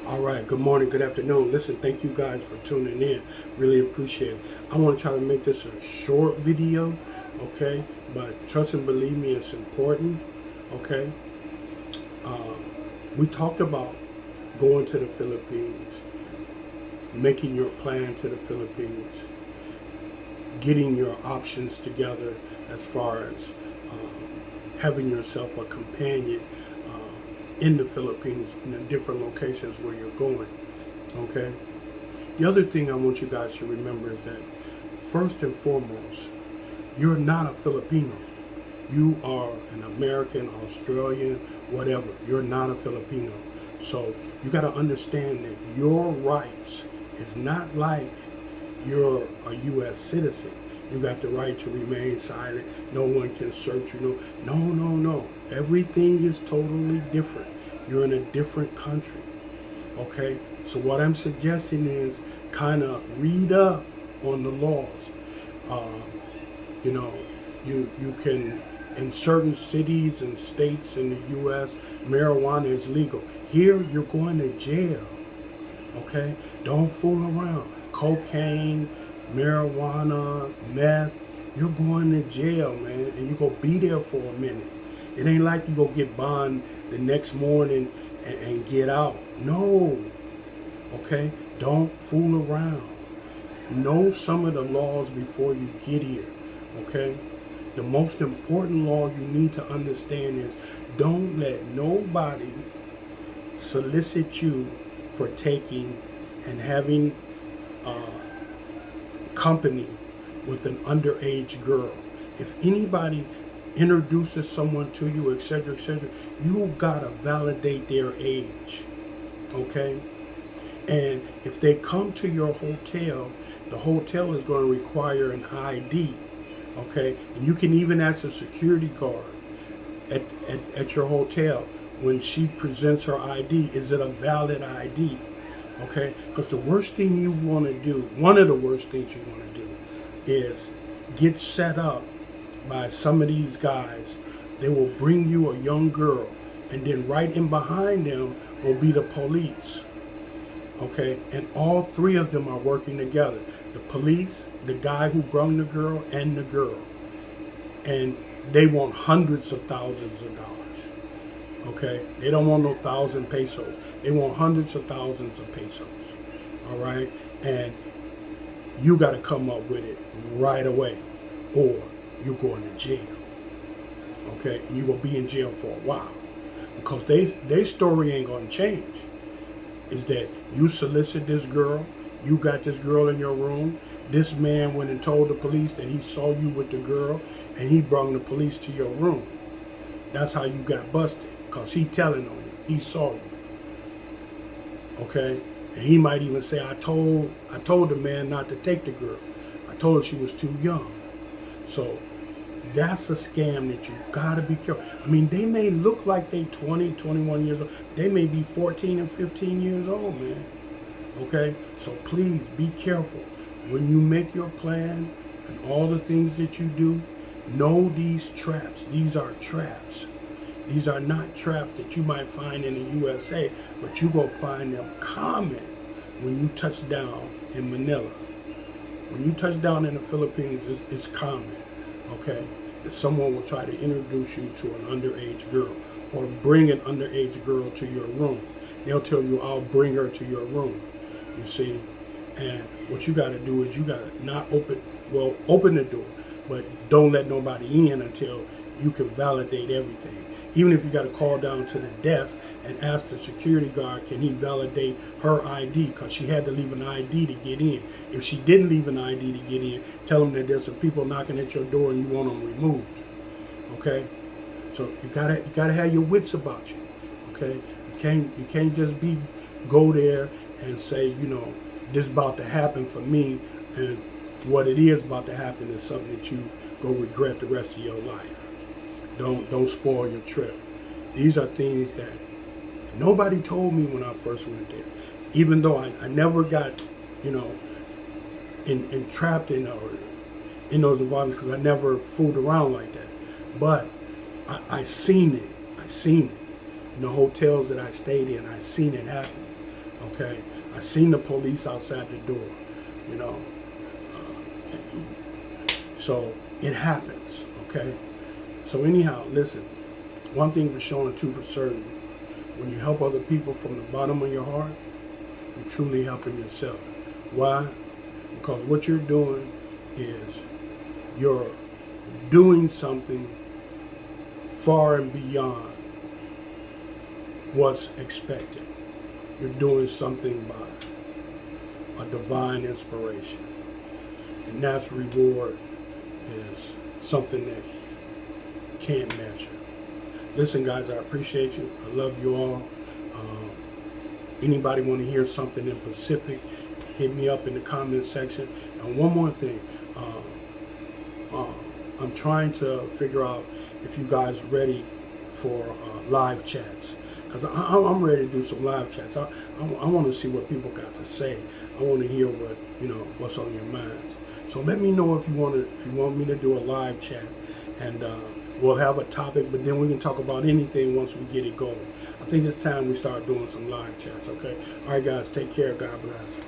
All right, good morning, good afternoon. Listen, thank you guys for tuning in. Really appreciate it. I want to try to make this a short video, okay? But trust and believe me, it's important, okay? Uh, we talked about going to the Philippines, making your plan to the Philippines, getting your options together as far as having yourself a companion in the Philippines in the different locations where you're going. Okay. The other thing I want you guys to remember is that first and foremost, you're not a Filipino. You are an American, Australian, whatever. You're not a Filipino. So you got to understand that your rights is not like you're a U.S. citizen. You got the right to remain silent. No one can search you. No. Everything is totally different. You're in a different country. Okay? So what I'm suggesting is kind of read up on the laws. You know, you can, in certain cities and states in the U.S., marijuana is legal. Here, you're going to jail. Okay? Don't fool around. Cocaine, marijuana, meth, you're going to jail, man, and you're going to be there for a minute. It ain't like you go get bond the next morning and get out. No. Okay? Don't fool around. Know some of the laws before you get here. Okay? The most important law you need to understand is don't let nobody solicit you for taking and having company with an underage girl. If anybody introduces someone to you, etc., you gotta validate their age. Okay? And if they come to your hotel, the hotel is going to require an ID. Okay? And you can even ask a security guard at your hotel when she presents her ID, is it a valid ID? Okay? Because the worst thing you want to do, one of the worst things you want to do, is get set up by some of these guys. They will bring you a young girl, and then right in behind them will be the police. Okay? And all three of them are working together. The police, the guy who brought the girl, and the girl. And they want hundreds of thousands of dollars. Okay? They don't want no 1,000 pesos. They want hundreds of thousands of pesos. All right? And you got to come up with it right away, or you're going to jail. Okay? And you're going to be in jail for a while. Because their story ain't going to change. Is that you solicit this girl, you got this girl in your room, this man went and told the police that he saw you with the girl, and he brought the police to your room. That's how you got busted, because he telling on you. He saw you. Okay? And he might even say, I told the man not to take the girl. I told her she was too young. So that's a scam that you gotta be careful. I mean, they may look like they 20, 21 years old. They may be 14 and 15 years old, man. Okay? So please be careful. When you make your plan and all the things that you do, know these traps. These are traps. These are not traps that you might find in the USA, but you go find them common when you touch down in Manila. When you touch down in the Philippines, it's common. Okay? That someone will try to introduce you to an underage girl or bring an underage girl to your room. They'll tell you, I'll bring her to your room. You see? And what you got to do is you got to not open the door, but don't let nobody in until you can validate everything. Even if you got to call down to the desk and ask the security guard, can he validate her ID? Because she had to leave an ID to get in. If she didn't leave an ID to get in, tell them that there's some people knocking at your door and you want them removed. Okay? So you gotta have your wits about you. Okay? You can't just go there and say, this is about to happen for me, and what it is about to happen is something that you go regret the rest of your life. Don't spoil your trip. These are things that nobody told me when I first went there. Even though I never got, entrapped in those environments, because I never fooled around like that. But I seen it. In the hotels that I stayed in, I seen it happen. Okay, I seen the police outside the door. You know, so it happens. Okay, so anyhow, listen. One thing for sure and two for certain: when you help other people from the bottom of your heart, you're truly helping yourself. Why? Because what you're doing is you're doing something far and beyond what's expected. You're doing something by a divine inspiration. And that's reward is something that can't measure. Listen, guys, I appreciate you. I love you all. Anybody want to hear something in Pacific, hit me up in the comment section. And one more thing. I'm trying to figure out if you guys ready for live chats. Because I'm ready to do some live chats. I want to see what people got to say. I want to hear what's on your minds. So let me know if you want me to do a live chat, and we'll have a topic. But then we can talk about anything once we get it going. I think it's time we start doing some live chats. Okay. All right, guys. Take care. God bless.